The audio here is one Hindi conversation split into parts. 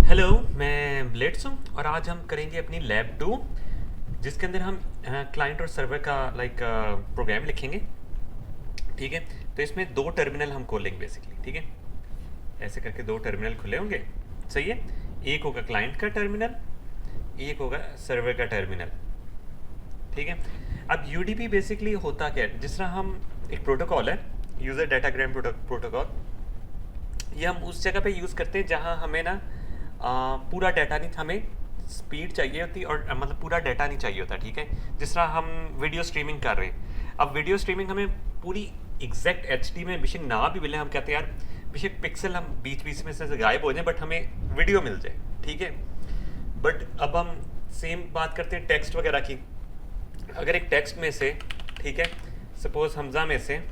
हेलो, मैं ब्लेड्स हूँ और आज हम करेंगे अपनी लैब 2 जिसके अंदर हम क्लाइंट और सर्वर का प्रोग्राम लिखेंगे। ठीक है, तो इसमें दो टर्मिनल हम खोलेंगे बेसिकली। ठीक है, ऐसे करके दो टर्मिनल खुले होंगे। सही है, एक होगा क्लाइंट का टर्मिनल, एक होगा सर्वर का टर्मिनल। ठीक है, अब यूडीपी बेसिकली होता क्या है, जिस तरह हम एक प्रोटोकॉल है यूज़र डाटाग्राम प्रोटोकॉल, ये हम उस जगह पे यूज़ करते हैं जहाँ हमें ना पूरा डाटा नहीं, हमें स्पीड चाहिए होती और मतलब पूरा डाटा नहीं चाहिए होता। ठीक है, जिस तरह हम वीडियो स्ट्रीमिंग कर रहे हैं, अब वीडियो स्ट्रीमिंग हमें पूरी एग्जैक्ट एचडी में बेशक ना भी मिले, हम कहते हैं यार बेशक पिक्सल हम बीच बीच में से गायब हो जाए बट हमें वीडियो मिल जाए। ठीक है, बट अब हम सेम बात करते हैं टेक्स्ट वगैरह की। अगर एक टेक्स्ट में से, ठीक है, सपोज हमजा में से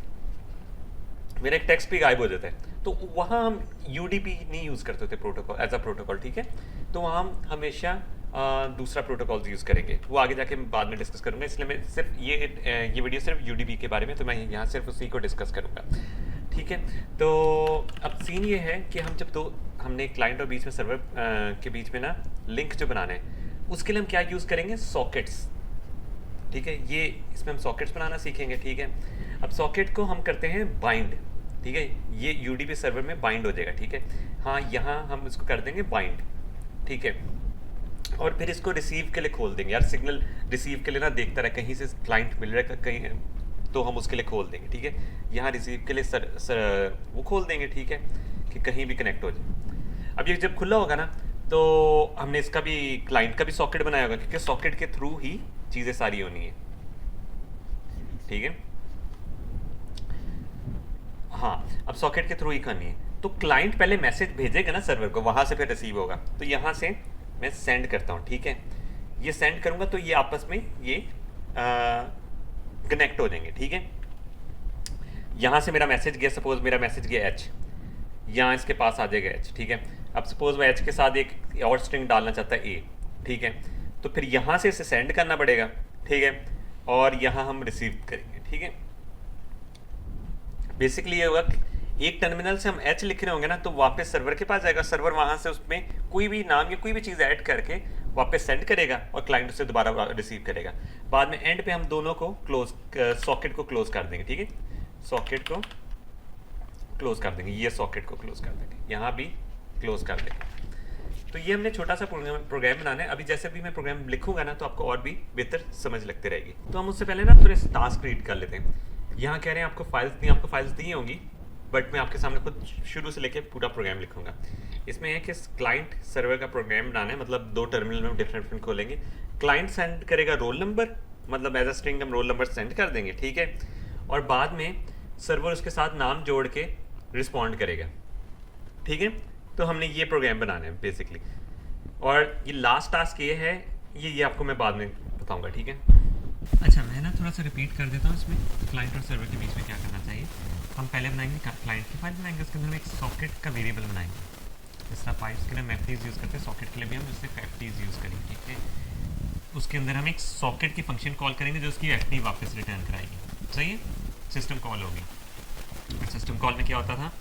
मेरा एक टेक्स्ट भी गायब हो जाता है, तो वहाँ हम यूडीपी नहीं यूज़ करते थे प्रोटोकॉल एज अ प्रोटोकॉल। ठीक है, तो वहाँ हम हमेशा दूसरा प्रोटोकॉल यूज़ करेंगे, वो आगे जाके मैं बाद में डिस्कस करूँगा। इसलिए मैं सिर्फ ये वीडियो सिर्फ यूडीपी के बारे में, तो मैं यहाँ सिर्फ उसी को डिस्कस करूँगा। ठीक है, तो अब सीन ये है कि हम जब हमने क्लाइंट और बीच में सर्वर के बीच में ना लिंक जो बनाना है, उसके लिए हम क्या यूज़ करेंगे, सॉकेट्स। ठीक है, ये इसमें हम सॉकेट्स बनाना सीखेंगे। ठीक है, अब सॉकेट को हम करते हैं बाइंड। ठीक है, ये यूडीपी सर्वर में बाइंड हो जाएगा। ठीक है, हाँ, यहाँ हम इसको कर देंगे बाइंड। ठीक है, और फिर इसको रिसीव के लिए खोल देंगे। यार सिग्नल रिसीव के लिए ना देखता रहे, कहीं से क्लाइंट मिल रहा है कहीं, तो हम उसके लिए खोल देंगे। ठीक है, यहाँ रिसीव के लिए वो खोल देंगे। ठीक है, कि कहीं भी कनेक्ट हो जाए। अब ये जब खुला होगा ना, तो हमने इसका भी क्लाइंट का भी सॉकेट बनाया होगा, क्योंकि सॉकेट के थ्रू ही चीज़ें सारी होनी है। ठीक है, हाँ, अब सॉकेट के थ्रू ही करनी है, तो क्लाइंट पहले मैसेज भेजेगा ना सर्वर को, वहाँ से फिर रिसीव होगा। तो यहाँ से मैं सेंड करता हूँ। ठीक है, ये सेंड करूँगा तो ये आपस में ये कनेक्ट हो जाएंगे। ठीक है, यहाँ से मेरा मैसेज गया, सपोज मेरा मैसेज गया एच, यहाँ इसके पास आ जाएगा एच। ठीक है, अब सपोज वो एच के साथ एक और स्ट्रिंग डालना चाहता है ए। ठीक है, तो फिर यहाँ से इसे सेंड करना पड़ेगा। ठीक है, और यहाँ हम रिसीव करेंगे। ठीक है, बेसिकली ये होगा कि एक टर्मिनल से हम एच लिख रहे होंगे ना, तो वापस सर्वर के पास जाएगा, सर्वर वहाँ से उसमें कोई भी नाम या कोई भी चीज़ ऐड करके वापस सेंड करेगा और क्लाइंट उसे दोबारा रिसीव करेगा। बाद में एंड पे हम दोनों को सॉकेट को क्लोज कर देंगे। ठीक है, सॉकेट को क्लोज कर देंगे, ये सॉकेट को क्लोज कर देंगे, यहाँ भी क्लोज कर देंगे। तो ये हमने छोटा सा प्रोग्राम बनाना है। अभी जैसे भी मैं प्रोग्राम लिखूंगा ना, तो आपको और भी बेहतर समझ लगती रहेगी। तो हम उससे पहले ना थोड़े टास्क रीड कर लेते हैं। यहाँ कह रहे हैं आपको फाइल्स दी होंगी, बट मैं आपके सामने खुद शुरू से लेकर पूरा प्रोग्राम लिखूंगा। इसमें है कि क्लाइंट सर्वर का प्रोग्राम बनाना है, मतलब दो टर्मिनल में डिफरेंट खोलेंगे। क्लाइंट सेंड करेगा रोल नंबर, मतलब एज अ स्ट्रिंग हम रोल नंबर सेंड कर देंगे। ठीक है, और बाद में सर्वर उसके साथ नाम जोड़ के रिस्पॉन्ड करेगा। ठीक है, तो हमने ये प्रोग्राम बनाना है बेसिकली, और ये लास्ट टास्क ये है, ये आपको मैं बाद में बताऊंगा। ठीक है, अच्छा, मैं ना थोड़ा सा रिपीट कर देता हूँ इसमें क्लाइंट और सर्वर के बीच में क्या करना चाहिए। हम पहले बनाएंगे क्लाइंट की फाइल बनाएंगे, उसके अंदर हम एक सॉकेट का वेरिएबल बनाएंगे। जिस तरह पाइप्स के लिए हम एफटीज यूज़ करते हैं, सॉकेट के लिए भी हम सिर्फ एफटीज यूज़ करेंगे। ठीक है, उसके अंदर हम एक सॉकेट की फंक्शन कॉल करेंगे जो उसकी एफटी वापस रिटर्न कराएगी। सही है, सिस्टम कॉल होगी। सिस्टम कॉल में क्या होता था,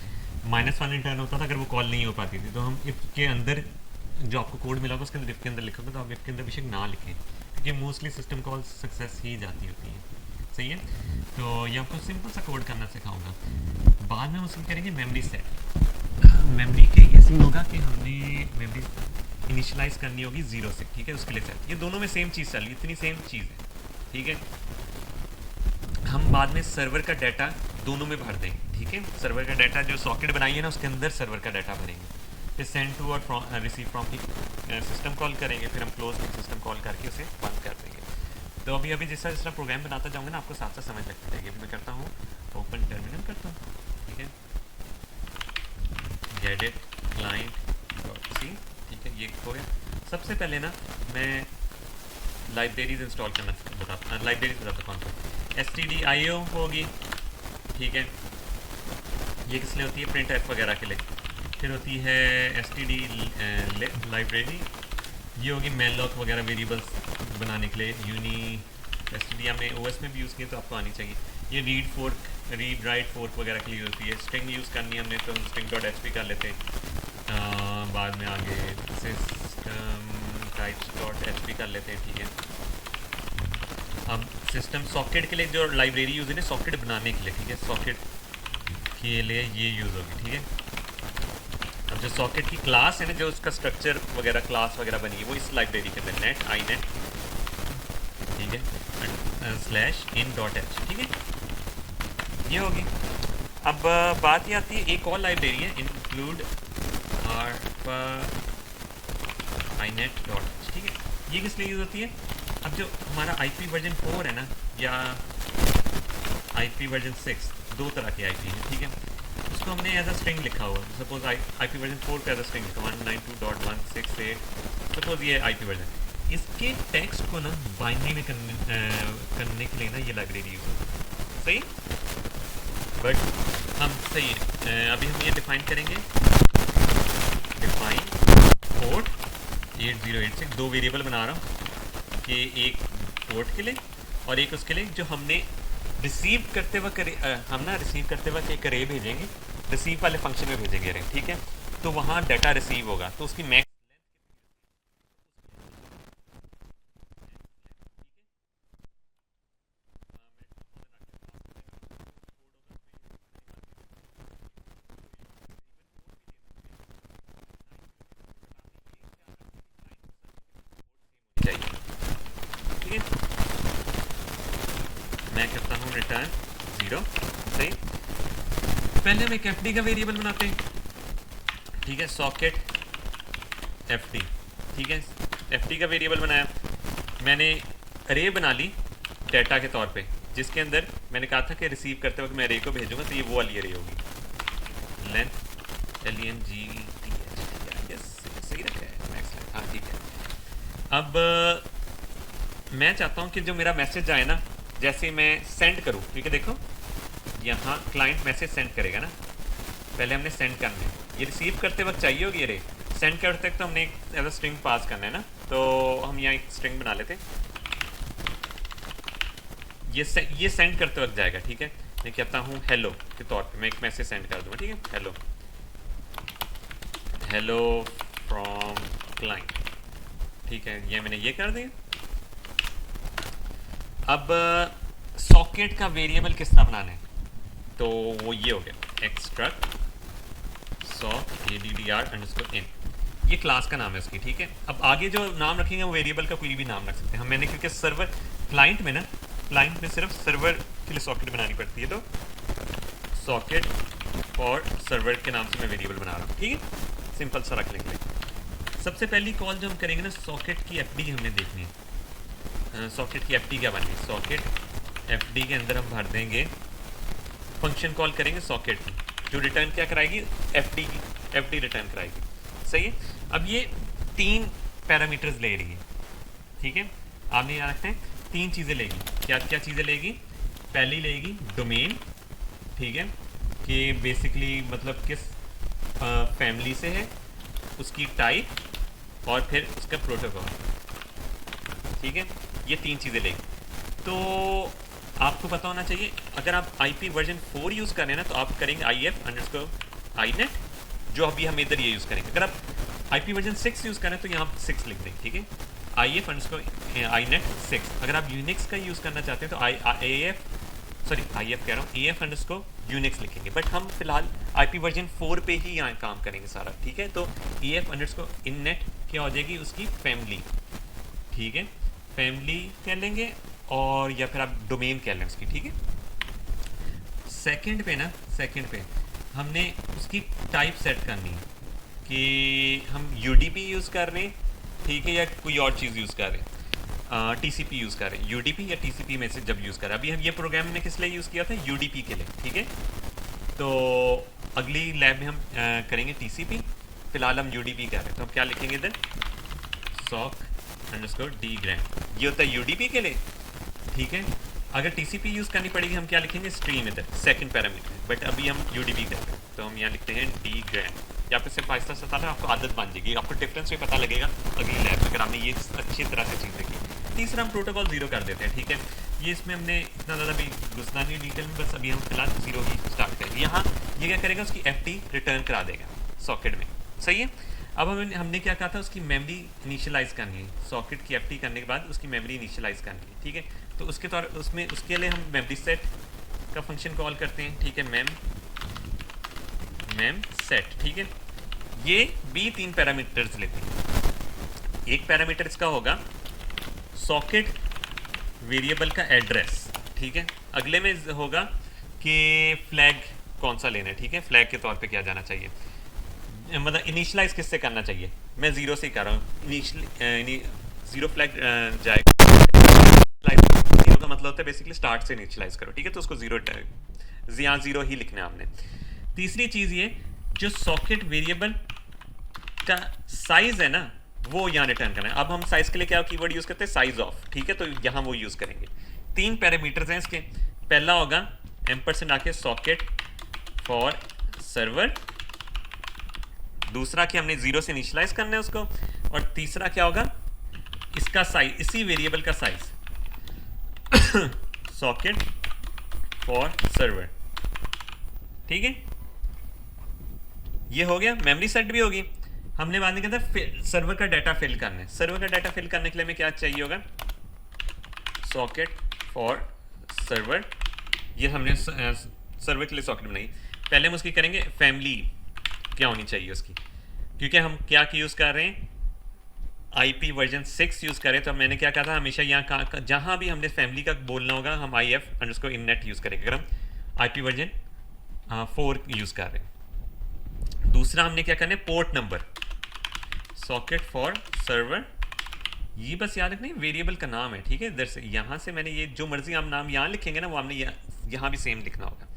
-1 रिटर्न होता था अगर वो कॉल नहीं हो पाती थी। तो हम इफ के अंदर जो आपको कोड मिला होगा उसके अंदर इफ के अंदर लिखोगे, तो आप इफ के अंदर बेशक ना लिखें, क्योंकि मोस्टली सिस्टम कॉल सक्सेस ही जाती होती है। सही है, तो ये आपको सिंपल सा कोड करना सिखाऊंगा। बाद में हम उसमें करेंगे मेमोरी सेट। मेमोरी के ये सीन होगा कि हमने मेमोरी इनिशियलाइज करनी होगी 0 से। ठीक है, उसके लिए सेट, ये दोनों में सेम चीज़ चल रही है, इतनी सेम चीज़ है। ठीक है, हम बाद में सर्वर का डाटा दोनों में भर देंगे। ठीक है, सर्वर का डाटा जो सॉकेट बनाई है ना, उसके अंदर सर्वर का डाटा भरेंगे। फिर सेंड टू और रिसीव फ्रॉम की सिस्टम कॉल करेंगे, फिर हम क्लोज सिस्टम कॉल करके उसे बंद कर देंगे। तो अभी जिस तरह प्रोग्राम बनाता जाऊँगा ना, आपको साथ साथ समझ लगती रहेगी। मैं करता हूँ ओपन टर्मिनल करता हूँ। ठीक है, गेडिट client.c। ठीक है, ये हो गया। सबसे पहले ना मैं लाइब्रेरीज इंस्टॉल करना लाइब्रेरीज बताता कौन सा। stdio होगी। ठीक है, ये किस लिए होती है, प्रिंट एफ वगैरह के लिए। फिर होती है std लाइब्रेरी, ये होगी मैनलॉक वगैरह वेरिएबल्स बनाने के लिए। यूनी std हमने ओएस में भी यूज़ किया, तो आपको आनी चाहिए। ये रीड राइट फोर्क वगैरह के लिए होती है। स्ट्रिंग यूज़ करनी है हमने, तो हम string.h भी कर लेते हैं। बाद में आगे system types dot H P कर लेते हैं, ठीक है। अब सिस्टम सॉकेट के लिए जो लाइब्रेरी यूज़ है ना, सॉकेट बनाने के लिए, ठीक है, सॉकेट के लिए ये यूज़ होगी, ठीक है। अब जो सॉकेट की क्लास है ना, जो उसका स्ट्रक्चर वगैरह क्लास वगैरह बनी है, वो इस लाइब्रेरी के अंदर नेट आई नेट, ठीक है, /in.h, ठीक है, ये होगी। अब बात ये आती है, एक और लाइब्रेरी है इंक्लूड inet.h, ठीक है। ये किस लिए यूज़ होती है? अब जो हमारा IP वर्जन 4 है ना, या IP वर्जन 6, दो तरह के IP हैं, ठीक है। उसको हमने एज अ स्ट्रिंग लिखा हुआ, सपोज IP वर्जन 4 पे एज अ स्ट्रिंग लिखा 192.168, सपोज ये IP वर्जन। इसके टेक्स्ट को ना बाइनरी में करने के लिए ना ये लाइब्रेरी यूज़ होती है, सही। बट हम सही है, अभी हम ये डिफाइन करेंगे, डिफाइन पोर्ट 8086, दो वेरिएबल बना रहा हूँ कि एक पोर्ट के लिए और एक उसके लिए जो हमने रिसीव करते वक्त हम ना रिसीव करते वक्त एक अरे भेजेंगे, रिसीव वाले फंक्शन में भेजेंगे अरे, ठीक है। तो वहाँ डाटा रिसीव होगा, तो उसकी मैक्स चाहिए, ठीक है। मैं करता हूँ रिटर्न 0, सही। पहले हम एक एफडी का वेरिएबल बनाते हैं, ठीक है, सॉकेट एफडी, ठीक है। एफडी का वेरिएबल बनाया, मैंने अरे बना ली डाटा के तौर पे, जिसके अंदर मैंने कहा था कि रिसीव करते वक्त मैं अरे को भेजूंगा, तो ये वो वाली अरे होगी, लेंथ LENGTH, सही रखा है, हाँ ठीक है। अब मैं चाहता हूँ कि जो मेरा मैसेज आए ना, जैसे मैं सेंड करूँ, ठीक है, देखो यहाँ क्लाइंट मैसेज सेंड करेगा ना, पहले हमने सेंड करना है, ये रिसीव करते वक्त चाहिए होगी अरे, सेंड करते वक्त तो हमने एक एज अ स्ट्रिंग पास करना है ना, तो हम यहाँ एक स्ट्रिंग बना लेते हैं, ये सेंड करते वक्त जाएगा, ठीक है। मैं कहता हूँ हेलो के तौर पे मैं एक मैसेज सेंड कर दूँगा, ठीक है, हेलो फ्रॉम क्लाइंट, ठीक है, ये मैंने ये कर दिया। अब सॉकेट का वेरिएबल किस तरह बनाना है, तो वो ये हो गया एक्सट्रैक्ट addr_in, ये क्लास का नाम है उसकी, ठीक है। अब आगे जो नाम रखेंगे वो वेरिएबल का कोई भी नाम रख सकते हैं हम, मैंने क्योंकि सर्वर क्लाइंट में सिर्फ सर्वर के लिए सॉकेट बनानी पड़ती है, तो सॉकेट और सर्वर के नाम से मैं वेरिएबल बना रहा हूँ, ठीक है, सिंपल सा रख लेंगे। सबसे पहली कॉल जो हम करेंगे ना, सॉकेट की एफडी हमने देखनी है, सॉकेट की एफडी क्या बनेगी, सॉकेट एफडी के अंदर हम भर देंगे फंक्शन कॉल करेंगे सॉकेट की, जो रिटर्न क्या कराएगी, एफडी रिटर्न कराएगी, सही है। अब ये 3 पैरामीटर्स ले रही है, ठीक है, आपने याद रखते हैं 3 चीज़ें लेगी, क्या क्या चीज़ें लेगी, पहली लेगी डोमेन, ठीक है, कि बेसिकली मतलब किस फैमिली से है, उसकी टाइप और फिर उसका प्रोटोकॉल, ठीक है, ये 3 चीज़ें लेगी। तो आपको पता होना चाहिए, अगर आप IP वर्जन 4 यूज़ कर रहे हैं ना, तो आप करेंगे IF_inet, जो अभी हम इधर ये यूज़ करेंगे। अगर आप IP वर्जन 6 यूज़ कर रहे हैं तो यहाँ 6 लिख देंगे, ठीक है, IF_inet 6। अगर आप यूनिक्स का यूज़ करना चाहते हैं तो AF_Unix लिखेंगे, बट हम फिलहाल IP वर्जन 4 पे ही यहाँ काम करेंगे सारा, ठीक है। तो AF_innet क्या हो जाएगी, उसकी फैमिली, ठीक है, फैमिली कह लेंगे, और या फिर आप डोमेन कह लें उसकी, ठीक है। सेकंड पे हमने उसकी टाइप सेट करनी है कि हम UDP यूज़ कर रहे हैं, ठीक है, या कोई और चीज़ यूज़ कर रहे हैं, TCP यूज़ कर रहे हैं, UDP या TCP में से जब यूज़ कर रहे हैं। अभी हम ये प्रोग्राम ने किस लिए यूज़ किया था, UDP के लिए, ठीक है। तो अगली लैब में हम करेंगे TCP, फिलहाल हम UDP कर रहे हैं, तो हम क्या लिखेंगे इधर, sock_dgram, ये होता है UDP के लिए, ठीक है। अगर TCP यूज़ करनी पड़ेगी हम क्या लिखेंगे, स्ट्रीम इधर सेकंड पैरामीटर, बट अभी हम UDP करते हैं, तो हम यहाँ लिखते हैं dgram। यहाँ पे सिर्फ आहिस्ता से आता आपको आदत बन जाएगी, आपको डिफरेंस भी पता लगेगा अगली लैब में, अगर आपने ये अच्छी तरह से चीज़ देखी। तीसरा हम प्रोटोकॉल 0 कर देते हैं, ठीक है। ये इसमें हमने इतना ज़्यादा भी घुसना नहीं डिटेल में, बस अभी हम फिलहाल 0 ही स्टार्ट करेंगे। यहाँ ये क्या करेगा, उसकी FD रिटर्न करा देगा सॉकेट में, सही है। अब हमने क्या कहा था, उसकी मेमोरी इनिशियलाइज करनी है, सॉकेट की एफटी करने के बाद उसकी मेमोरी इनिशियलाइज करनी है, ठीक है। तो उसके लिए हम मेमोरी सेट का फंक्शन कॉल करते हैं, ठीक है, मेम सेट, ठीक है। ये भी 3 पैरामीटर्स लेते हैं। एक पैरामीटर इसका होगा सॉकेट वेरिएबल का एड्रेस, ठीक है। अगले में होगा कि फ्लैग कौन सा लेना है, ठीक है, फ्लैग के तौर पे क्या जाना चाहिए, मतलब इनिशियलाइज किससे करना चाहिए। मैं 0 से ही कर रहा हूँ, 0 फ्लैग जाएगा। 0 का मतलब होता है बेसिकली स्टार्ट से इनिशियलाइज करो, ठीक है। तो उसको 0 ही लिखना है हमने। तीसरी चीज़ ये, जो सॉकेट वेरिएबल का साइज है ना, वो यहाँ रिटर्न करना है। अब हम साइज के लिए क्या कीवर्ड यूज़ करते हैं, साइज ऑफ, ठीक है। तो यहाँ वो यूज़ करेंगे। 3 पैरामीटर्स हैं इसके। पहला होगा एम्परसेंड आके सॉकेट फॉर सर्वर, दूसरा कि हमने 0 से इनिशियलाइज करना है उसको, और तीसरा क्या होगा, इसका साइज, इसी वेरिएबल का साइज सॉकेट फॉर सर्वर, ठीक है। ये हो गया, मेमोरी सेट भी होगी। हमने बाद में क्या था, सर्वर का डाटा फिल करना है। सर्वर का डाटा फिल करने के लिए हमें क्या चाहिए होगा, सॉकेट फॉर सर्वर। ये हमने सर्वर के लिए सॉकेट बनाई। पहले हम उसकी करेंगे फैमिली क्या होनी चाहिए उसकी, क्योंकि हम क्या की यूज़ कर रहे हैं, IP वर्जन 6 यूज़ करें। तो मैंने क्या कहा था, हमेशा यहाँ जहाँ भी हमने फैमिली का बोलना होगा हम IF_innet यूज़ करेंगे, अगर हम IP वर्जन 4 यूज़ कर रहे हैं। दूसरा हमने क्या करना है, port number, socket for server. ये बस याद रखना, वेरिएबल का नाम है, ठीक है। इधर से यहाँ से मैंने ये जो मर्जी हम नाम यहाँ लिखेंगे ना, वो हमने यहाँ भी सेम लिखना होगा।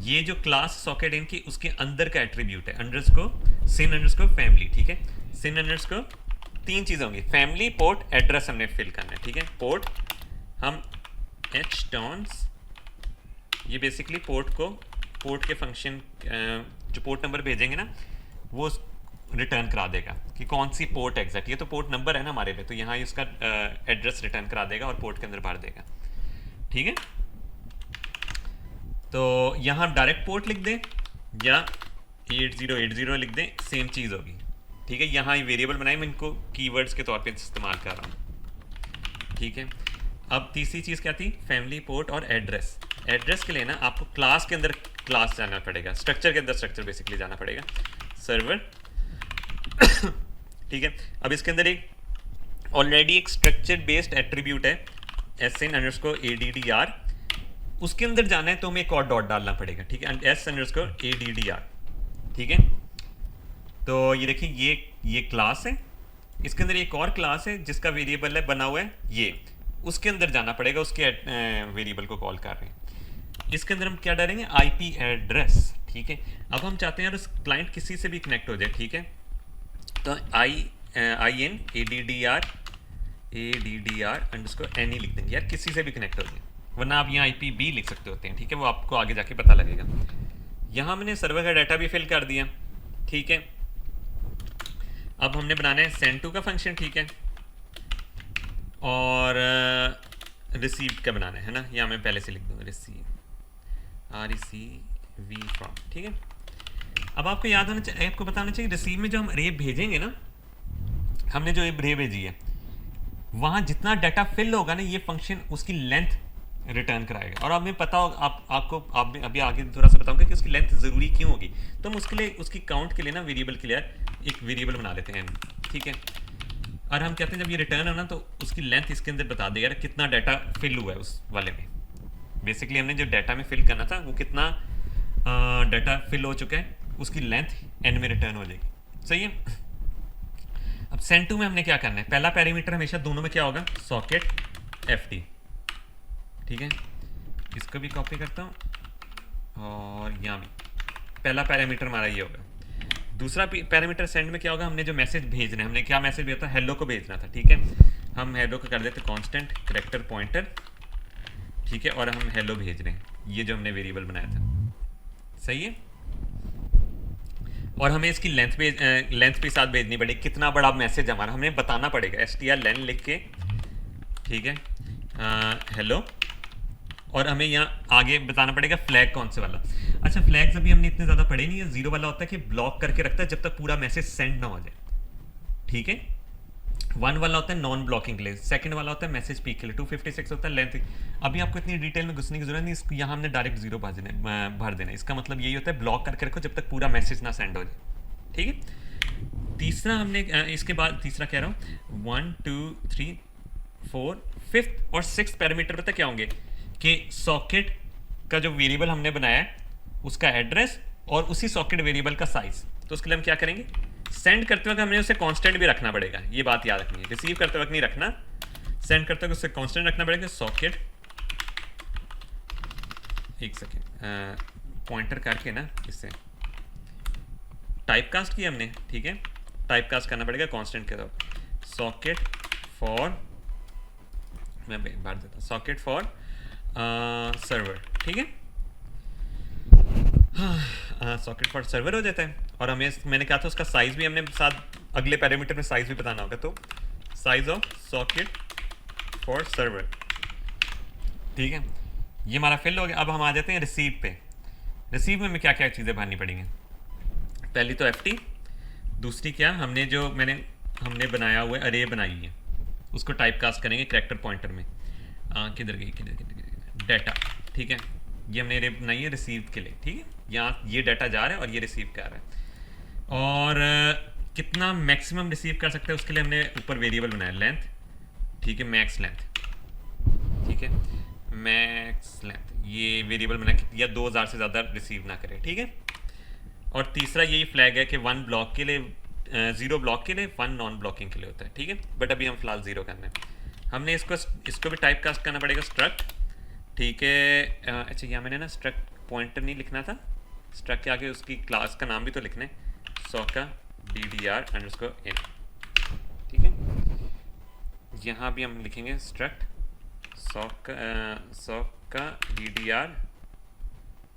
ये जो क्लास सॉकेट इनकी, उसके अंदर का एट्रीब्यूट है sin_family, ठीक है। sin_ 3 चीज़ें होंगी, फैमिली, पोर्ट, एड्रेस हमने फिल करना है, ठीक है। पोर्ट हम htons, ये बेसिकली पोर्ट के फंक्शन, जो पोर्ट नंबर भेजेंगे ना, वो रिटर्न करा देगा कि कौन सी पोर्ट एग्जैक्ट। ये तो पोर्ट नंबर है ना हमारे पे, तो यहाँ इसका एड्रेस रिटर्न करा देगा और पोर्ट के अंदर भर देगा, ठीक है। तो यहाँ डायरेक्ट पोर्ट लिख दें या 8080 लिख दें, सेम चीज़ होगी, ठीक है। यहाँ ये वेरिएबल बनाए, मैं इनको कीवर्ड्स के तौर पे इस्तेमाल कर रहा हूँ, ठीक है। अब तीसरी चीज़ क्या थी, फैमिली, पोर्ट और एड्रेस। एड्रेस के लिए ना आपको क्लास के अंदर क्लास जाना पड़ेगा, स्ट्रक्चर के अंदर स्ट्रक्चर बेसिकली जाना पड़ेगा, सर्वर ठीक है। अब इसके अंदर एक ऑलरेडी एक स्ट्रक्चर बेस्ड एट्रीब्यूट है sin_addr, उसके अंदर जाना है तो हमें एक और डॉट डालना पड़ेगा, ठीक है, s_addr, ठीक है। तो ये देखिए, ये क्लास है, इसके अंदर एक और क्लास है जिसका वेरिएबल है बना हुआ है, ये उसके अंदर जाना पड़ेगा, उसके वेरिएबल को कॉल कर रहे हैं। इसके अंदर हम क्या डालेंगे, IP एड्रेस, ठीक है। अब हम चाहते हैं यार उस क्लाइंट किसी से भी कनेक्ट हो जाए, ठीक है। तो addr_any लिख देंगे, यार किसी से भी कनेक्ट हो जाए, वरना आप यहाँ IPB लिख सकते होते हैं, ठीक है, वो आपको आगे जाके पता लगेगा। यहाँ मैंने सर्वर का डाटा भी फिल कर दिया, ठीक है। अब हमने बनाना है send_to का फंक्शन, ठीक है, और रिसीव का बनाना है ना, यहाँ मैं पहले से लिख दूँगा receive from, ठीक है। अब आपको याद होना चाहिए, आपको बताना चाहिए, रिसीव में जो हम अरे भेजेंगे ना, हमने जो अरे भेजी है, वहाँ जितना डाटा फिल होगा ना, ये फंक्शन उसकी लेंथ रिटर्न कराएगा। और हमें पता होगा, आप अभी आगे थोड़ा सा बताऊंगा कि उसकी लेंथ ज़रूरी क्यों होगी। तो हम उसके लिए, उसकी काउंट के लिए ना, वेरिएबल के लिए एक वेरिएबल बना लेते हैं, ठीक है। और हम कहते हैं जब ये रिटर्न हो ना, तो उसकी लेंथ इसके अंदर बता देगा कितना डाटा फिल हुआ है उस वाले में। बेसिकली हमने जो डाटा में फिल करना था, वो कितना डाटा फिल हो चुका है, उसकी लेंथ एंड में रिटर्न हो जाएगी, सही है। अब send_to में हमने क्या करना है, पहला पैरामीटर हमेशा दोनों में क्या होगा, सॉकेट FT, ठीक है। इसको भी कॉपी करता हूँ और यहाँ भी पहला पैरामीटर हमारा ये होगा। दूसरा पैरामीटर सेंड में क्या होगा, हमने जो मैसेज भेजना है, हमने क्या मैसेज भेजा था, हेलो को भेजना था, ठीक है। हम हेलो को कर देते कांस्टेंट कैरेक्टर पॉइंटर, ठीक है, और हम हेलो भेज रहे हैं, ये जो हमने वेरिएबल बनाया था, सही है। और हमें इसकी लेंथ के साथ भेजनी पड़ेगी, कितना बड़ा मैसेज हमारा, हमें बताना पड़ेगा, str_len लिख के, ठीक है, हेलो। और हमें यहाँ आगे बताना पड़ेगा फ्लैग कौन से वाला। अच्छा, फ्लैग्स अभी हमने इतने ज़्यादा पढ़े नहीं है। जीरो वाला होता है कि ब्लॉक करके रखता है जब तक पूरा मैसेज सेंड ना हो जाए, ठीक है। वन वाला होता है नॉन ब्लॉकिंग के लिए, सेकंड वाला होता है मैसेज पीक के लिए, 256 होता है लेंथ। अभी आपको इतनी डिटेल में घुसने की जरूरत नहीं, इसको यहाँ हमने डायरेक्ट जीरो भर देना। इसका मतलब यही होता है ब्लॉक करके रखो जब तक पूरा मैसेज ना सेंड हो जाए, ठीक है। तीसरा हमने इसके बाद तीसरा कह रहा हूँ 1 2 3 4 5th और 6th पैरामीटर पता क्या होंगे कि सॉकेट का जो वेरिएबल हमने बनाया है उसका एड्रेस और उसी सॉकेट वेरिएबल का साइज। तो उसके लिए हम क्या करेंगे, सेंड करते वक्त हमें उसे कांस्टेंट भी रखना पड़ेगा, ये बात याद रखनी है। रिसीव करते वक्त नहीं रखना, सेंड करते वक्त उसे कांस्टेंट रखना पड़ेगा। सॉकेट, एक सेकेंड, पॉइंटर करके ना इससे टाइप कास्ट किया हमने, ठीक है। टाइप कास्ट करना पड़ेगा कांस्टेंट के तौर। सॉकेट फॉर, मैं भर देता हूँ, सॉकेट फॉर सर्वर, ठीक है। सॉकेट फॉर सर्वर हो जाता है। और हमें, मैंने कहा था उसका साइज भी हमने साथ अगले पैरामीटर में साइज भी बताना होगा, तो size of socket for server, ठीक है। ये हमारा फिल हो गया। अब हम आ जाते हैं रिसीव पे। रिसीव में हमें क्या क्या चीज़ें भरनी पड़ेंगी। पहली तो FT, दूसरी क्या, हमने बनाया हुआ अरे बनाई है, उसको टाइप कास्ट करेंगे करैक्टर पॉइंटर में। किधर गई, डाटा, ठीक है। ये हमने अरे बनाई है रिसीव के लिए, ठीक है। यहाँ ये डाटा जा रहा है और ये रिसीव कर रहा है। और कितना मैक्सिमम रिसीव कर सकते हैं उसके लिए हमने ऊपर वेरिएबल बनाया लेंथ, ठीक है, मैक्स लेंथ, ठीक है, मैक्स लेंथ। ये वेरिएबल बनाया या 2000 से ज़्यादा रिसीव ना करे, ठीक है। और तीसरा यही फ्लैग है कि 1 ब्लॉक के लिए, 0 ब्लॉक के लिए, 1 नॉन ब्लॉकिंग के लिए होता है, ठीक है। बट अभी हम फिलहाल 0 करना है। हमने इसको भी टाइप कास्ट करना पड़ेगा स्ट्रक्ट, ठीक है। अच्छा, यहाँ मैंने ना स्ट्रक्ट पॉइंटर नहीं लिखना था, स्ट्रक्ट के आगे उसकी क्लास का नाम भी तो लिखना है, सॉका DDR_in, ठीक है। यहाँ भी हम लिखेंगे स्ट्रक्ट सॉका DDR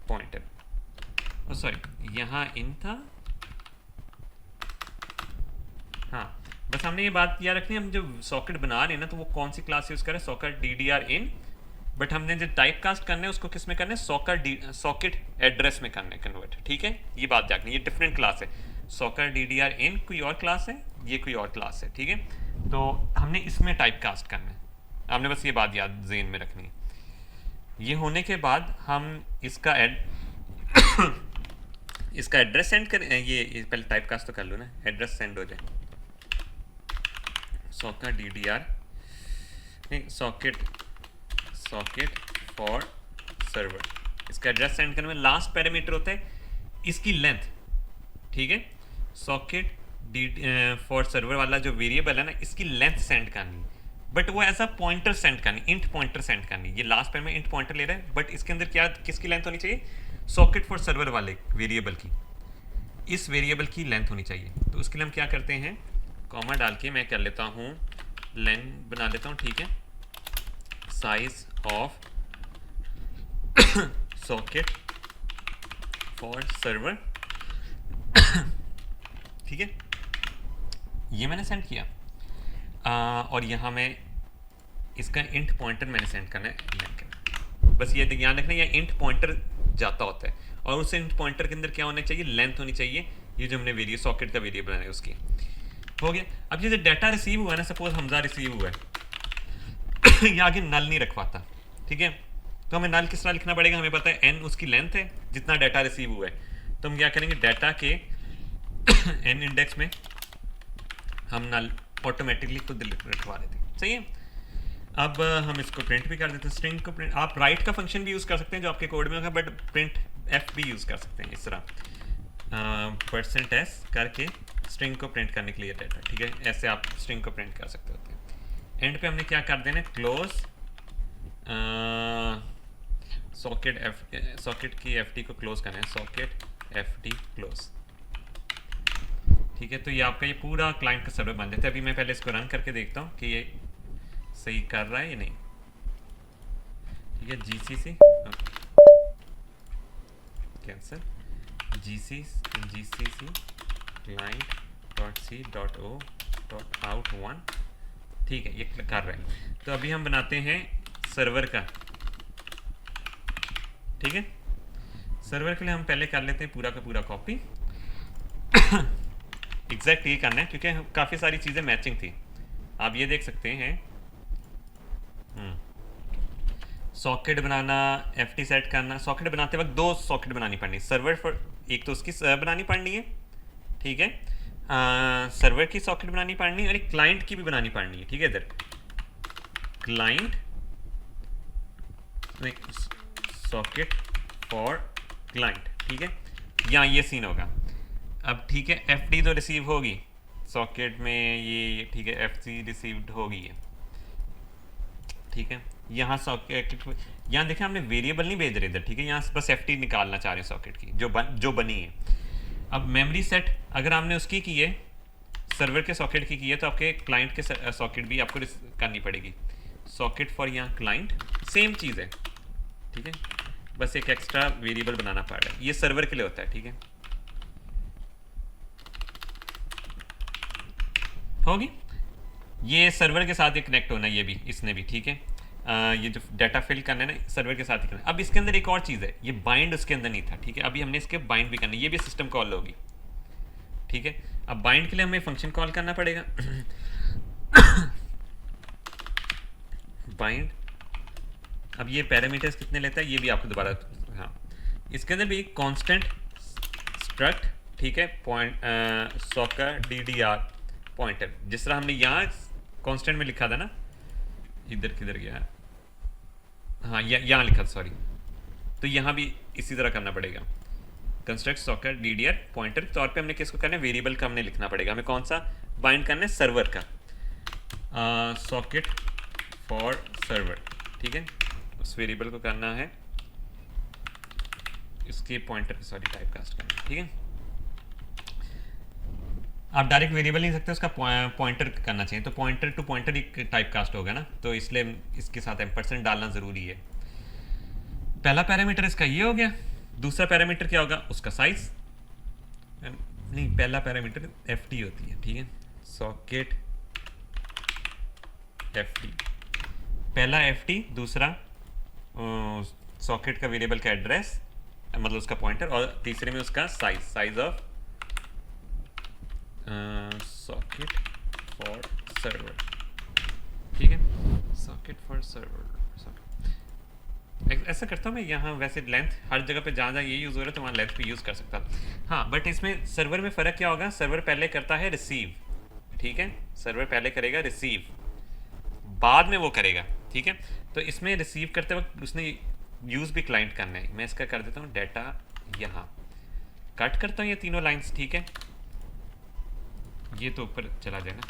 पॉइंटर, ओ सॉरी यहाँ इन था, हाँ। बस हमने ये बात याद रखनी है, हम जो सॉकेट बना रहे हैं ना तो वो कौन सी क्लास यूज़ करें, सॉकेट DDR_in। बट हमने जो टाइप कास्ट करना है उसको किस में करना है, सॉकेट एड्रेस में करना है कन्वर्ट, ठीक है। ये बात याद रखनी, ये डिफरेंट क्लास है। सॉकेट DDR_in कोई और क्लास है, ये कोई और क्लास है, ठीक है। तो हमने इसमें टाइप कास्ट करना है, हमने बस ये बात याद ज़हन में रखनी है। ये होने के बाद हम इसका इसका एड्रेस सेंड करें। ये पहले टाइप कास्ट तो कर लो ना, एड्रेस सेंड हो जाए। सॉका DDR नहीं, सॉकेट फॉर सर्वर, इसका एड्रेस सेंड करने में लास्ट पैरामीटर होता है इसकी लेंथ, ठीक है। सॉकेट फॉर सर्वर वाला जो वेरिएबल है ना, इसकी लेंथ सेंड करनी, बट वो ऐसा पॉइंटर सेंड करनी, इंट पॉइंटर सेंड करनी। ये लास्ट पैर में इंट पॉइंटर ले रहा है, बट इसके अंदर क्या, किसकी लेंथ होनी चाहिए, सॉकेट फॉर सर्वर वाले वेरिएबल की, इस वेरिएबल की लेंथ होनी चाहिए। तो उसके लिए हम क्या करते हैं, कॉमा डाल के मैं कर लेता हूँ लेंथ बना लेता हूँ, ठीक है। Size of socket for server, ठीक है। ये मैंने सेंड किया। और यहाँ मैं इसका इंट पॉइंटर मैंने सेंड करना है, बस ये ध्यान रखना, ये इंट पॉइंटर जाता होता है और उस इंट पॉइंटर के अंदर क्या होना चाहिए, लेंथ होनी चाहिए। ये जो हमने सॉकेट का वेरिएबल है उसकी हो गया। अब ये जो डाटा रिसीव हुआ है ना, सपोज हमजा रिसीव हुआ है ये आगे नल नहीं रख पाता, ठीक है। तो हमें नल किस तरह लिखना पड़ेगा, हमें पता है n उसकी लेंथ है जितना डाटा रिसीव हुआ है। तो हम क्या करेंगे, डाटा के n इंडेक्स में हम नल ऑटोमेटिकली खुद रखवा देते हैं, सही है। अब हम इसको प्रिंट भी कर देते हैं, स्ट्रिंग को प्रिंट। आप राइट का फंक्शन भी यूज़ कर सकते हैं जो आपके कोड में होगा, बट प्रिंट f भी यूज़ कर सकते हैं इस तरह, %s करके स्ट्रिंग को प्रिंट करने के लिए डाटा, ठीक है। ऐसे आप स्ट्रिंग को प्रिंट कर सकते होते हैं। एंड पे हमने क्या कर देना है, क्लोज सॉकेट की FT को क्लोज करना है, सॉकेट FT क्लोज, ठीक है। तो ये आपका ये पूरा क्लाइंट का सर्वर बन जाता है। अभी मैं पहले इसको रन करके देखता हूँ कि ये सही कर रहा है या नहीं, ठीक है। GCC कैंसिल, GCC client.c.o.out1, ठीक है, ये कर रहे हैं। तो अभी हम बनाते हैं सर्वर का, ठीक है। सर्वर के लिए हम पहले कर लेते हैं पूरा का पूरा कॉपी। एग्जैक्ट ये करना है क्योंकि काफ़ी सारी चीज़ें मैचिंग थी। आप ये देख सकते हैं, सॉकेट बनाना, एफटी सेट करना। सॉकेट बनाते वक्त दो सॉकेट बनानी पड़नी, सर्वर फॉर, एक तो उसकी बनानी पड़नी है, ठीक है, सर्वर की सॉकेट बनानी पड़नी है, और एक क्लाइंट की भी बनानी पड़नी है, ठीक है। इधर क्लाइंट सॉकेट फॉर क्लाइंट, ठीक है, यहाँ ये सीन होगा। अब ठीक है, एफडी तो रिसीव होगी सॉकेट में, ये ठीक है, एफसी रिसीव्ड होगी है, ठीक है। यहाँ सॉकेट, यहाँ देखें हमने वेरिएबल नहीं भेज रहे इधर, ठीक है, यहाँ बस एफटी निकालना चाह रहे हैं सॉकेट की जो बनी है। अब मेमोरी सेट अगर आपने उसकी की है, सर्वर के सॉकेट की है, तो आपके क्लाइंट के सॉकेट भी आपको करनी पड़ेगी। सॉकेट फॉर यहाँ क्लाइंट, सेम चीज़ है, ठीक है, बस एक एक्स्ट्रा वेरिएबल बनाना पड़ रहा है, ये सर्वर के लिए होता है, ठीक है। होगी, ये सर्वर के साथ ही कनेक्ट होना है, ये भी, इसने भी, ठीक है। ये जो डाटा फिल करना है ना, सर्वर के साथ ही करना है। अब इसके अंदर एक और चीज़ है, ये बाइंड उसके अंदर नहीं था, ठीक है, अभी हमने इसके बाइंड भी करना है, ये भी सिस्टम कॉल होगी, ठीक है। अब बाइंड के लिए हमें फंक्शन कॉल करना पड़ेगा। बाइंड, अब ये पैरामीटर्स कितने लेता है ये भी आपको दोबारा, हाँ, इसके अंदर भी कांस्टेंट स्ट्रक्ट, ठीक है, पॉइंट सॉकर DDR पॉइंटर, जिस तरह हमने यहाँ कांस्टेंट में लिखा था ना, इधर किधर गया, हाँ यहाँ लिखा था, सॉरी, तो यहाँ भी इसी तरह करना पड़ेगा। कंस्ट्रक्ट सॉकर DDR पॉइंटर के तौर पे हमने किसको करना है, वेरिएबल का हमने लिखना पड़ेगा। हमें कौन सा बाइंड करना है, सर्वर का, सॉकेट फॉर सर्वर, ठीक है, उस वेरिएबल को करना है, इसके पॉइंटर, सॉरी, टाइप कास्ट करना है, ठीक है। आप डायरेक्ट वेरिएबल नहीं सकते, उसका पॉइंटर करना चाहिए, तो पॉइंटर टू पॉइंटर एक टाइप कास्ट होगा ना, तो इसलिए इसके साथ एम्परसेंट डालना ज़रूरी है। पहला पैरामीटर इसका ये हो गया, दूसरा पैरामीटर क्या होगा, उसका साइज, नहीं, पहला पैरामीटर FT होती है, ठीक है, सॉकेट FT, पहला FT, दूसरा सॉकेट का वेरिएबल का एड्रेस, मतलब उसका पॉइंटर, और तीसरे में उसका size of socket for server, ठीक है, सॉकेट फॉर सर्वर। ऐसा करता हूँ मैं यहाँ, वैसे लेंथ हर जगह पे जहाँ जहाँ ये यूज़ हो रहा है तो वहाँ लेंथ भी यूज़ कर सकता हूँ, हाँ, बट इसमें सर्वर में फ़र्क क्या होगा, सर्वर पहले करता है रिसीव, ठीक है, सर्वर पहले करेगा रिसीव, बाद में वो करेगा, ठीक है। तो इसमें रिसीव करते वक्त उसने यूज़ भी क्लाइंट करना है। मैं इसका कर देता हूँ डाटा, यहाँ कट करता हूँ ये तीनों लाइंस, ठीक है, ये तो ऊपर चला जाएगा,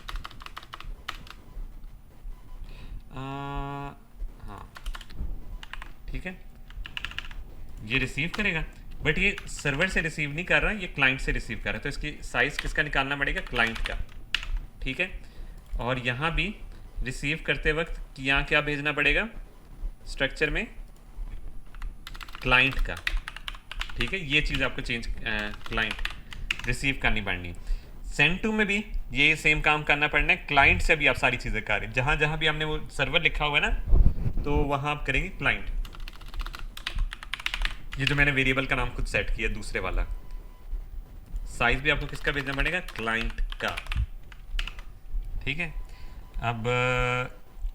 हाँ, ठीक है, ये रिसीव करेगा, बट ये सर्वर से रिसीव नहीं कर रहा, ये क्लाइंट से रिसीव कर रहा है, तो इसकी साइज किसका निकालना पड़ेगा, क्लाइंट का, ठीक है। और यहाँ भी रिसीव करते वक्त यहाँ क्या भेजना पड़ेगा, स्ट्रक्चर में क्लाइंट का, ठीक है, ये चीज़ आपको चेंज, क्लाइंट रिसीव करनी पड़नी। सेंड टू में भी ये सेम काम करना पड़ना है, क्लाइंट से भी आप सारी चीज़ें कर रहे हैं, जहाँ जहाँ भी हमने वो सर्वर लिखा हुआ है ना, तो वहाँ आप करेंगे क्लाइंट। ये जो मैंने वेरिएबल का नाम खुद सेट किया दूसरे वाला, साइज भी आपको किसका भेजना पड़ेगा, क्लाइंट का, ठीक है। अब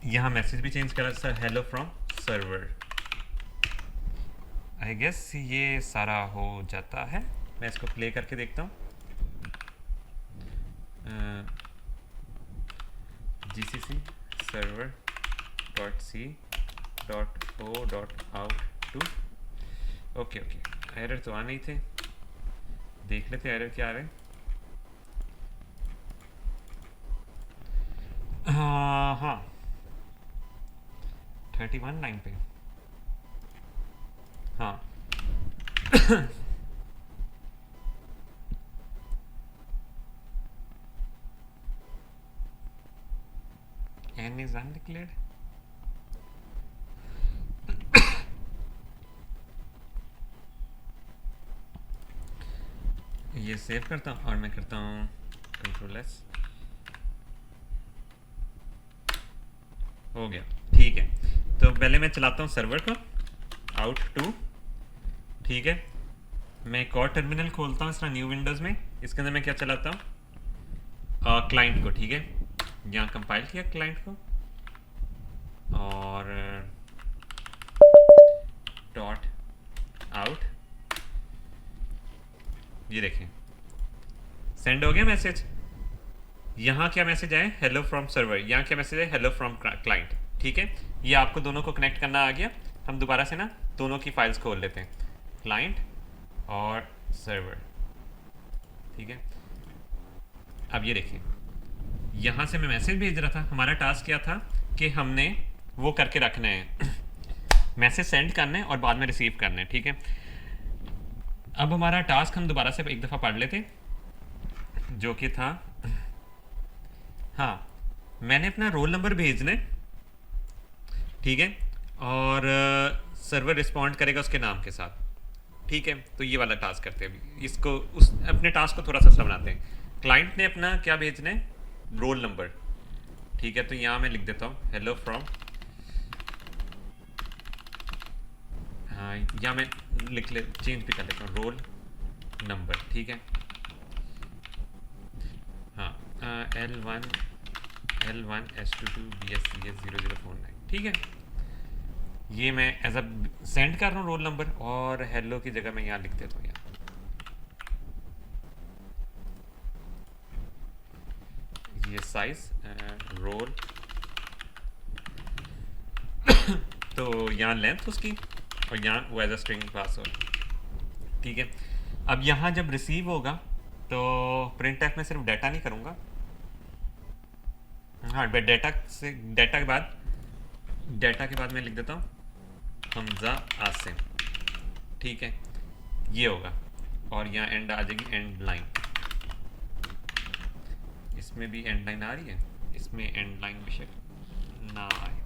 यहाँ मैसेज भी चेंज करा, sir hello from server, I guess ये सारा हो जाता है। मैं इसको प्ले करके देखता हूँ, GCC server .c .o .out to, okay, error तो आ नहीं थे, देख लेते एरर क्या आ रहे हैं। हाँ, 31 लाइन पे, हाँ। N is undeclared. ये सेव करता हूँ और मैं करता हूँ Ctrl+S, हो गया, ठीक है। तो पहले मैं चलाता हूँ सर्वर को, out to, ठीक है, मैं एक और टर्मिनल खोलता हूँ इस तरह न्यू विंडोज़ में। इसके अंदर मैं क्या चलाता हूँ, क्लाइंट को, ठीक है। यहाँ कंपाइल किया क्लाइंट को और डॉट आउट, ये देखें सेंड हो गया मैसेज। यहाँ क्या मैसेज आए, हेलो फ्रॉम सर्वर। यहाँ क्या मैसेज है, हेलो फ्रॉम क्लाइंट, ठीक है। ये आपको दोनों को कनेक्ट करना आ गया। हम दोबारा से ना दोनों की फाइल्स खोल लेते हैं, क्लाइंट और सर्वर, ठीक है। अब ये देखिए, यहाँ से मैं मैसेज भेज रहा था। हमारा टास्क क्या था कि हमने वो करके रखना है मैसेज सेंड करना है और बाद में रिसीव करना है, ठीक है। अब हमारा टास्क हम दोबारा से एक दफ़ा पढ़ लेते, जो कि था, हाँ, मैंने अपना रोल नंबर भेजना है, ठीक है, और सर्वर रिस्पॉन्ड करेगा उसके नाम के साथ, ठीक है। तो ये वाला टास्क करते हैं अभी। इसको उस अपने टास्क को थोड़ा सा सा बनाते हैं। क्लाइंट ने अपना क्या भेजना है, रोल नंबर, ठीक है। तो यहाँ मैं लिख देता हूँ हेलो फ्रॉम, हाँ, यहाँ मैं लिख ले, चेंज भी कर लेता हूँ, रोल नंबर, ठीक है। हाँ, L1 S22 BSCS 0049, ठीक है। ये मैं एज अ सेंड कर रहा हूँ रोल नंबर, और हेलो की जगह मैं यहाँ लिख देता हूँ यहाँ, ये साइज रोल तो यहाँ लेंथ उसकी, और यहाँ वो एज अ स्ट्रिंग पास हो, ठीक है। अब यहाँ जब रिसीव होगा तो प्रिंट एफ में सिर्फ डाटा नहीं करूँगा, हाँ, डाटा से, डाटा के बाद मैं लिख देता हूँ हमजा आसिम, ठीक है। ये होगा, और यहाँ एंड आ जाएगी, एंड लाइन। इसमें भी एंड लाइन आ रही है, इसमें एंड लाइन बेशक ना आए,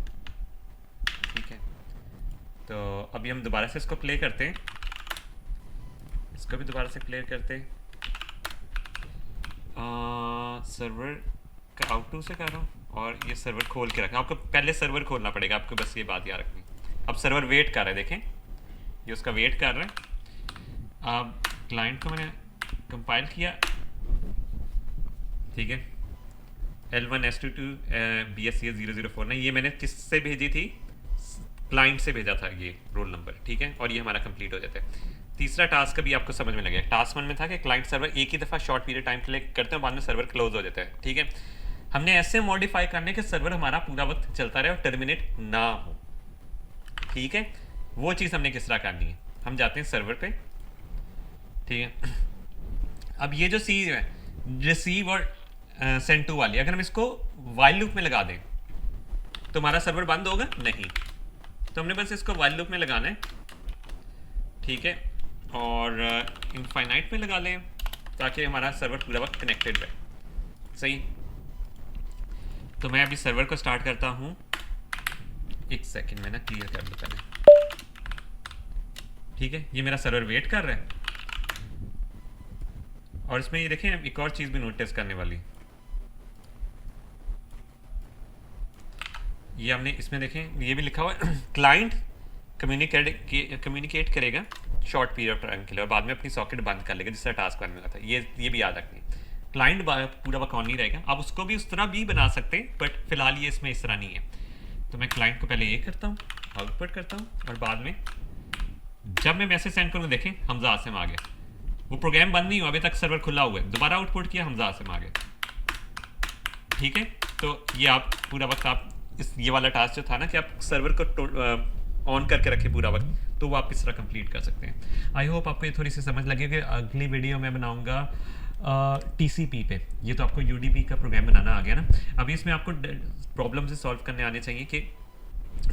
ठीक है। तो अभी हम दोबारा से इसको प्ले करते हैं, इसको भी दोबारा से प्ले करते हैं। सर्वर का आउट टू से कर रहा हूँ, और ये सर्वर खोल के रखना। आपको पहले सर्वर खोलना पड़ेगा, आपको बस ये बात याद रखनी। अब सर्वर वेट कर रहा है, देखें ये उसका वेट कर रहा है। अब क्लाइंट को मैंने कंपाइल किया, ठीक है। L1 S22 BSCS 0049, ये मैंने किससे भेजी थी, क्लाइंट से भेजा था ये रोल नंबर, ठीक है। और ये हमारा कंप्लीट हो जाता है। तीसरा टास्क अभी आपको समझ में लगेगा। टास्क 1 में था कि क्लाइंट सर्वर एक ही दफ़ा शॉर्ट पीरियड टाइम के लिए करते हैं, बाद में सर्वर क्लोज हो जाता है, ठीक है। हमने ऐसे मॉडिफाई करने के सर्वर हमारा पूरा वक्त चलता रहे और टर्मिनेट ना हो, ठीक है। वो चीज़ हमने किस तरह करनी है, हम जाते हैं सर्वर पे, ठीक है। अब ये जो सी है, रिसीव और सेंड टू वाली, अगर हम इसको वाइल लूप में लगा दें तो हमारा सर्वर बंद होगा नहीं। तो हमने बस इसको वाइल लूप में लगाना है, ठीक है, और इनफाइनाइट में लगा लें ताकि हमारा सर्वर पूरा वक्त कनेक्टेड रहे, सही। तो मैं अभी सर्वर को स्टार्ट करता हूँ, एक सेकंड में ना क्लियर कर लूँ पहले, ठीक है। ये मेरा सर्वर वेट कर रहा है, और इसमें ये देखें एक और चीज़ भी नोटिस करने वाली, ये हमने इसमें देखें ये भी लिखा हुआ है क्लाइंट कम्युनिकेट करेगा शॉर्ट पीरियड ऑफ टाइम के लिए, और बाद में अपनी सॉकेट बंद कर लेगा, जिससे टास्क बनने वाला था। ये भी याद रखनी, क्लाइंट पूरा वक्त ऑन नहीं रहेगा। आप उसको भी उस तरह भी बना सकते हैं, बट फिलहाल ये इसमें इस तरह नहीं है। तो मैं क्लाइंट को पहले ये करता हूँ, आउटपुट करता हूँ, और बाद में जब मैं मैसेज सेंड करूँ, देखें हमजा आसिम आ गया। वो प्रोग्राम बंद नहीं हुआ, अभी तक सर्वर खुला हुआ है। दोबारा आउटपुट किया, हमजा आसिम आ गया, ठीक है। तो ये आप पूरा वक्त आप ये वाला टास्क जो था ना कि आप सर्वर को ऑन करके रखें पूरा वक्त, तो वो आप इस तरह कंप्लीट कर सकते हैं। आई होप आपको ये थोड़ी सी समझ लगे कि अगली वीडियो मैं बनाऊंगा TCP पे। ये तो आपको UDP का प्रोग्राम बनाना आ गया ना। अभी इसमें आपको प्रॉब्लम से सॉल्व करने आने चाहिए कि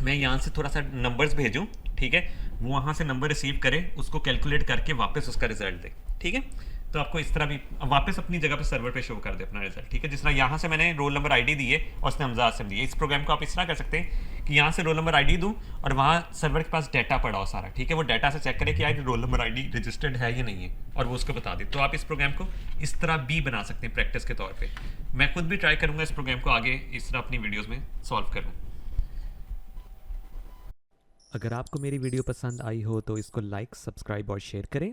मैं यहाँ से थोड़ा सा नंबर्स भेजूँ, ठीक है, वो वहाँ से नंबर रिसीव करे, उसको कैलकुलेट करके वापस उसका रिजल्ट दे, ठीक है। तो आपको इस तरह भी वापस अपनी जगह पे सर्वर पे शो कर दे अपना रिजल्ट, ठीक है। जिस तरह यहाँ से मैंने रोल नंबर ID दी है और उसने हमजा आसिम दी है। इस प्रोग्राम को आप इस तरह कर सकते हैं कि यहाँ से रोल नंबर ID दूँ और वहाँ सर्वर के पास डाटा पड़ा हो सारा, ठीक है। वो डाटा से चेक करे कि यार रोल नंबर ID रजिस्टर्ड है या नहीं है, और वो उसको बता दे। तो आप इस प्रोग्राम को इस तरह भी बना सकते हैं प्रैक्टिस के तौर पर। मैं खुद भी ट्राई करूँगा इस प्रोग्राम को आगे इस तरह अपनी वीडियोज़ में सॉल्व करूँ। अगर आपको मेरी वीडियो पसंद आई हो तो इसको लाइक, सब्सक्राइब और शेयर करें,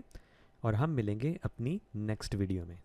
और हम मिलेंगे अपनी नेक्स्ट वीडियो में।